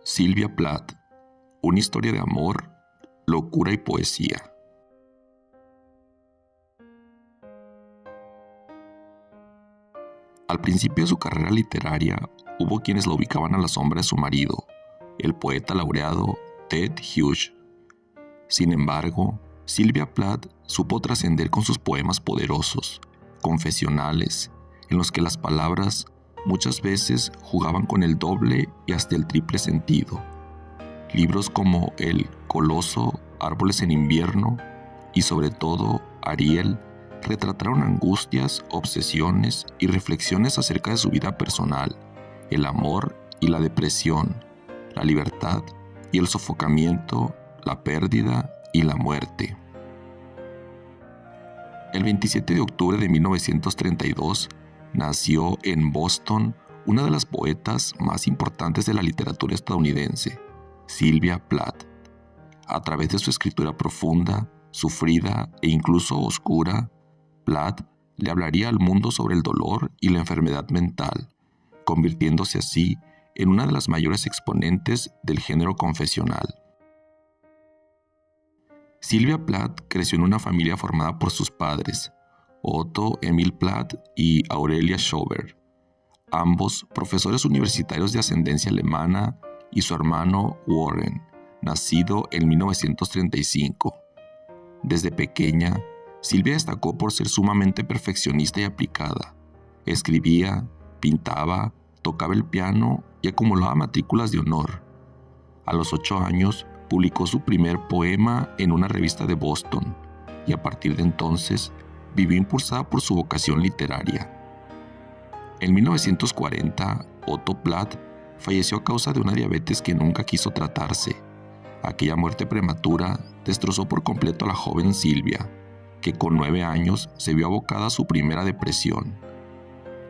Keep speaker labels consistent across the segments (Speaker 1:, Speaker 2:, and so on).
Speaker 1: Sylvia Plath, una historia de amor, locura y poesía. Al principio de su carrera literaria, hubo quienes la ubicaban a la sombra de su marido, el poeta laureado Ted Hughes. Sin embargo, Sylvia Plath supo trascender con sus poemas poderosos, confesionales, en los que las palabras muchas veces jugaban con el doble y hasta el triple sentido. Libros como El Coloso, Árboles en invierno y sobre todo Ariel retrataron angustias, obsesiones y reflexiones acerca de su vida personal, el amor y la depresión, la libertad y el sofocamiento, la pérdida y la muerte. El 27 de octubre de 1932 nació en Boston una de las poetas más importantes de la literatura estadounidense, Sylvia Plath. A través de su escritura profunda, sufrida e incluso oscura, Plath le hablaría al mundo sobre el dolor y la enfermedad mental, convirtiéndose así en una de las mayores exponentes del género confesional. Sylvia Plath creció en una familia formada por sus padres, Otto Emil Plath y Aurelia Schober, ambos profesores universitarios de ascendencia alemana, y su hermano Warren, nacido en 1935. Desde pequeña, Sylvia destacó por ser sumamente perfeccionista y aplicada. Escribía, pintaba, tocaba el piano y acumulaba matrículas de honor. A los 8 años, publicó su primer poema en una revista de Boston y a partir de entonces vivió impulsada por su vocación literaria. En 1940, Otto Plath falleció a causa de una diabetes que nunca quiso tratarse. Aquella muerte prematura destrozó por completo a la joven Sylvia, que con 9 años se vio abocada a su primera depresión.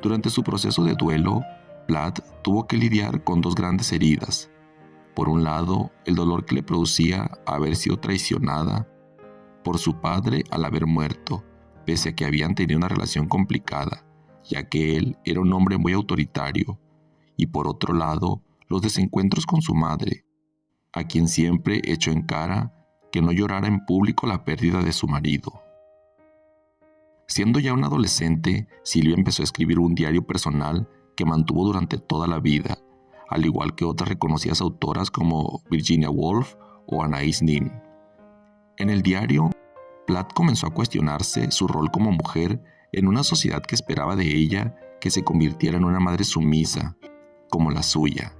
Speaker 1: Durante su proceso de duelo, Plath tuvo que lidiar con 2 grandes heridas. Por un lado, el dolor que le producía haber sido traicionada por su padre al haber muerto, pese a que habían tenido una relación complicada, ya que él era un hombre muy autoritario. Y por otro lado, los desencuentros con su madre, a quien siempre echó en cara que no llorara en público la pérdida de su marido. Siendo ya una adolescente, Sylvia empezó a escribir un diario personal que mantuvo durante toda la vida, al igual que otras reconocidas autoras como Virginia Woolf o Anais Nin. En el diario, Plath comenzó a cuestionarse su rol como mujer en una sociedad que esperaba de ella que se convirtiera en una madre sumisa, como la suya,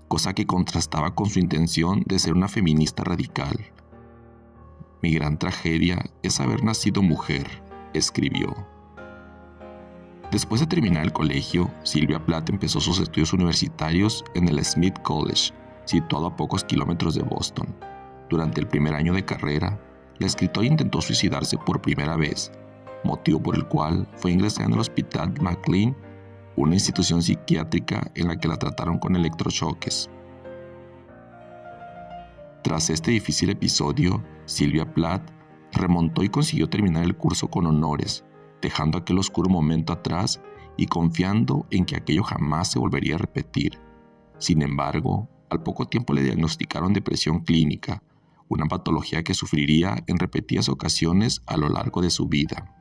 Speaker 1: cosa que contrastaba con su intención de ser una feminista radical. «Mi gran tragedia es haber nacido mujer», escribió. Después de terminar el colegio, Sylvia Plath empezó sus estudios universitarios en el Smith College, situado a pocos kilómetros de Boston. Durante el primer año de carrera, la escritora intentó suicidarse por primera vez, motivo por el cual fue ingresada en el Hospital McLean, una institución psiquiátrica en la que la trataron con electrochoques. Tras este difícil episodio, Sylvia Plath remontó y consiguió terminar el curso con honores, dejando aquel oscuro momento atrás y confiando en que aquello jamás se volvería a repetir. Sin embargo, al poco tiempo le diagnosticaron depresión clínica, una patología que sufriría en repetidas ocasiones a lo largo de su vida.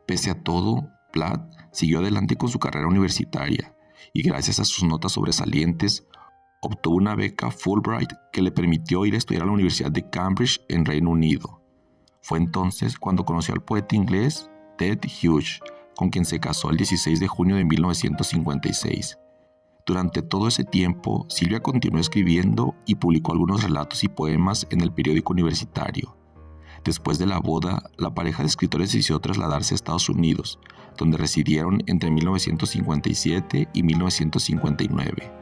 Speaker 1: Pese a todo, Plath siguió adelante con su carrera universitaria y gracias a sus notas sobresalientes, obtuvo una beca Fulbright que le permitió ir a estudiar a la Universidad de Cambridge en Reino Unido. Fue entonces cuando conoció al poeta inglés Ted Hughes, con quien se casó el 16 de junio de 1956. Durante todo ese tiempo, Sylvia continuó escribiendo y publicó algunos relatos y poemas en el periódico universitario. Después de la boda, la pareja de escritores decidió trasladarse a Estados Unidos, donde residieron entre 1957 y 1959.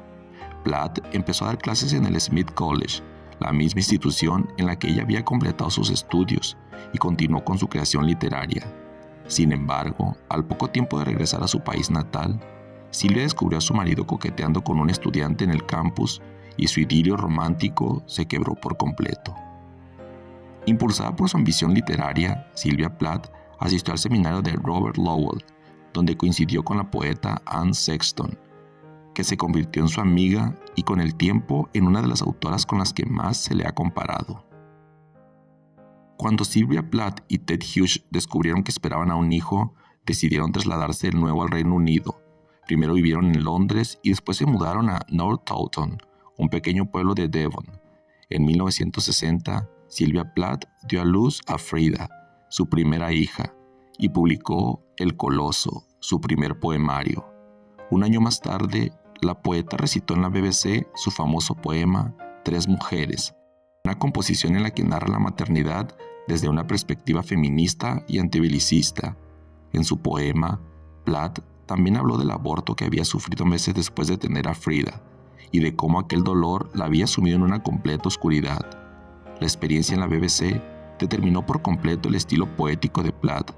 Speaker 1: Plath empezó a dar clases en el Smith College, la misma institución en la que ella había completado sus estudios, y continuó con su creación literaria. Sin embargo, al poco tiempo de regresar a su país natal, Sylvia descubrió a su marido coqueteando con un estudiante en el campus y su idilio romántico se quebró por completo. Impulsada por su ambición literaria, Sylvia Plath asistió al seminario de Robert Lowell, donde coincidió con la poeta Anne Sexton. que se convirtió en su amiga y con el tiempo en una de las autoras con las que más se le ha comparado. Cuando Sylvia Plath y Ted Hughes descubrieron que esperaban a un hijo, decidieron trasladarse de nuevo al Reino Unido. Primero vivieron en Londres y después se mudaron a North Taunton, un pequeño pueblo de Devon. En 1960, Sylvia Plath dio a luz a Frida, su primera hija, y publicó El Coloso, su primer poemario. Un año más tarde, la poeta recitó en la BBC su famoso poema Tres mujeres, una composición en la que narra la maternidad desde una perspectiva feminista y antibelicista. En su poema, Plath también habló del aborto que había sufrido meses después de tener a Frida y de cómo aquel dolor la había sumido en una completa oscuridad. La experiencia en la BBC determinó por completo el estilo poético de Plath,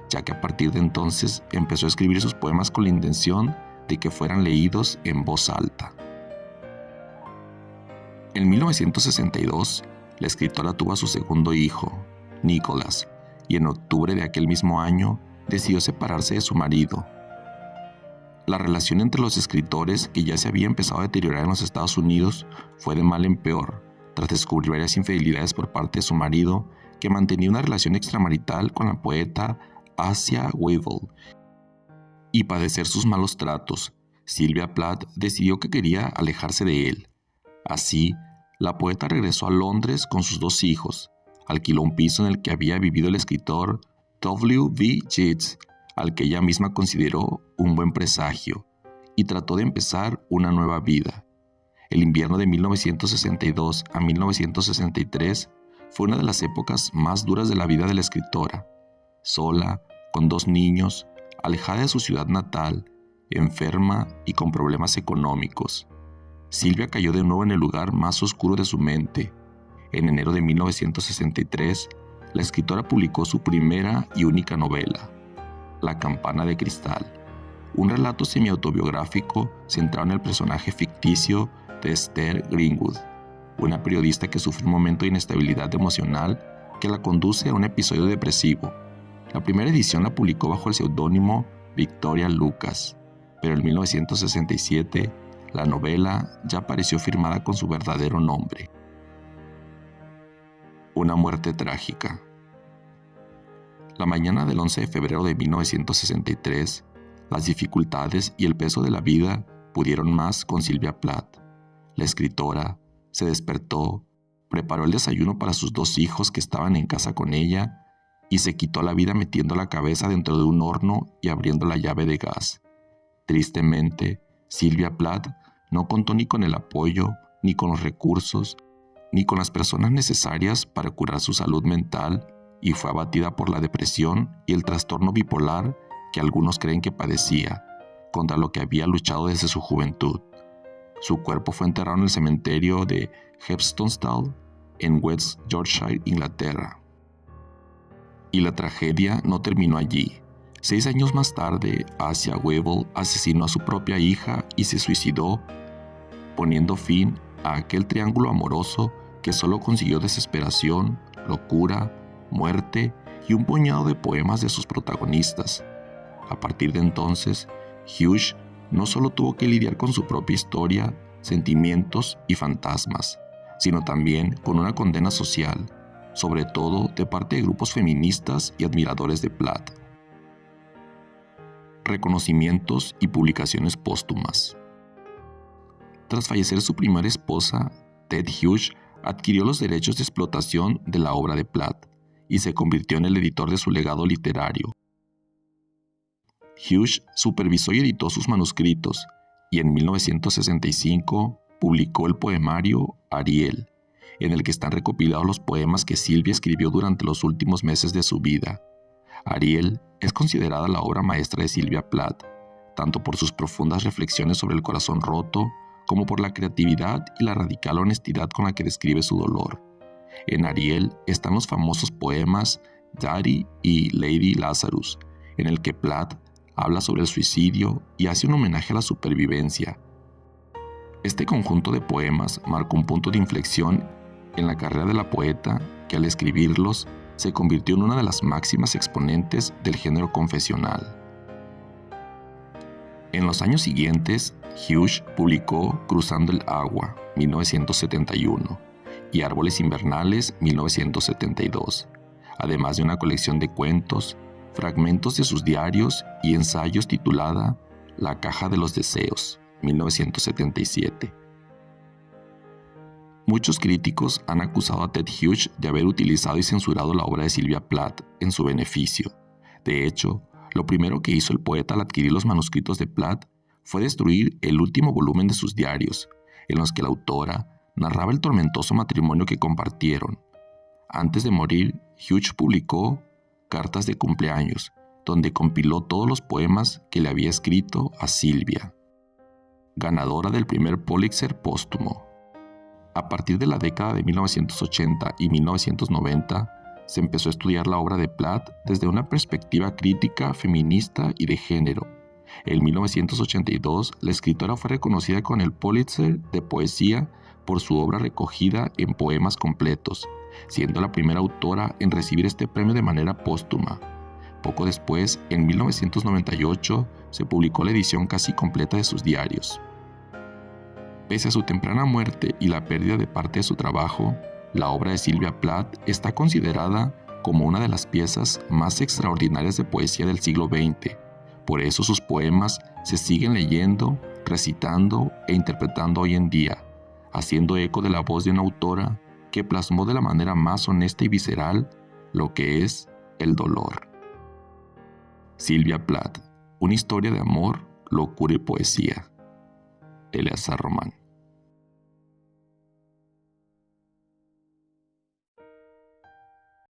Speaker 1: ya que a partir de entonces empezó a escribir sus poemas con la intención de que fueran leídos en voz alta. En 1962, la escritora tuvo a su segundo hijo, Nicholas, y en octubre de aquel mismo año decidió separarse de su marido. La relación entre los escritores, que ya se había empezado a deteriorar en los Estados Unidos, fue de mal en peor, tras descubrir varias infidelidades por parte de su marido, que mantenía una relación extramarital con la poeta Asia Weevil, y padecer sus malos tratos. Sylvia Plath decidió que quería alejarse de él. Así, la poeta regresó a Londres con sus dos hijos, alquiló un piso en el que había vivido el escritor W. B. Yeats, al que ella misma consideró un buen presagio, y trató de empezar una nueva vida. El invierno de 1962 a 1963 fue una de las épocas más duras de la vida de la escritora. Sola, con dos niños, alejada de su ciudad natal, enferma y con problemas económicos, Sylvia cayó de nuevo en el lugar más oscuro de su mente. En enero de 1963, la escritora publicó su primera y única novela, La campana de cristal, un relato semi-autobiográfico centrado en el personaje ficticio de Esther Greenwood, una periodista que sufre un momento de inestabilidad emocional que la conduce a un episodio depresivo. La primera edición la publicó bajo el seudónimo Victoria Lucas, pero en 1967 la novela ya apareció firmada con su verdadero nombre. Una muerte trágica. La mañana del 11 de febrero de 1963, las dificultades y el peso de la vida pudieron más con Sylvia Plath. La escritora se despertó, preparó el desayuno para sus dos hijos que estaban en casa con ella y se quitó la vida metiendo la cabeza dentro de un horno y abriendo la llave de gas. Tristemente, Sylvia Plath no contó ni con el apoyo, ni con los recursos, ni con las personas necesarias para curar su salud mental y fue abatida por la depresión y el trastorno bipolar que algunos creen que padecía, contra lo que había luchado desde su juventud. Su cuerpo fue enterrado en el cementerio de Heptonstall, en West Yorkshire, Inglaterra. Y la tragedia no terminó allí. 6 años más tarde, Asia Weevil asesinó a su propia hija y se suicidó, poniendo fin a aquel triángulo amoroso que solo consiguió desesperación, locura, muerte y un puñado de poemas de sus protagonistas. A partir de entonces, Hughes no solo tuvo que lidiar con su propia historia, sentimientos y fantasmas, sino también con una condena social, sobre todo de parte de grupos feministas y admiradores de Plath. Reconocimientos y publicaciones póstumas. Tras fallecer su primera esposa, Ted Hughes adquirió los derechos de explotación de la obra de Plath y se convirtió en el editor de su legado literario. Hughes supervisó y editó sus manuscritos y en 1965 publicó el poemario Ariel, en el que están recopilados los poemas que Sylvia escribió durante los últimos meses de su vida. Ariel es considerada la obra maestra de Sylvia Plath, tanto por sus profundas reflexiones sobre el corazón roto, como por la creatividad y la radical honestidad con la que describe su dolor. En Ariel están los famosos poemas Daddy y Lady Lazarus, en el que Plath habla sobre el suicidio y hace un homenaje a la supervivencia. Este conjunto de poemas marcó un punto de inflexión en la carrera de la poeta que al escribirlos se convirtió en una de las máximas exponentes del género confesional. En los años siguientes, Hughes publicó Cruzando el agua, 1971, y Árboles invernales, 1972, además de una colección de cuentos, fragmentos de sus diarios y ensayos titulada La caja de los deseos, 1977. Muchos críticos han acusado a Ted Hughes de haber utilizado y censurado la obra de Sylvia Plath en su beneficio. De hecho, lo primero que hizo el poeta al adquirir los manuscritos de Plath fue destruir el último volumen de sus diarios, en los que la autora narraba el tormentoso matrimonio que compartieron. Antes de morir, Hughes publicó Cartas de cumpleaños, donde compiló todos los poemas que le había escrito a Sylvia, ganadora del primer Pulitzer póstumo. A partir de la década de 1980 y 1990, se empezó a estudiar la obra de Plath desde una perspectiva crítica, feminista y de género. En 1982, la escritora fue reconocida con el Pulitzer de poesía por su obra recogida en poemas completos, siendo la primera autora en recibir este premio de manera póstuma. Poco después, en 1998, se publicó la edición casi completa de sus diarios. Pese a su temprana muerte y la pérdida de parte de su trabajo, la obra de Sylvia Plath está considerada como una de las piezas más extraordinarias de poesía del siglo XX. Por eso sus poemas se siguen leyendo, recitando e interpretando hoy en día, haciendo eco de la voz de una autora que plasmó de la manera más honesta y visceral lo que es el dolor. Sylvia Plath, una historia de amor, locura y poesía. Eleazar Román.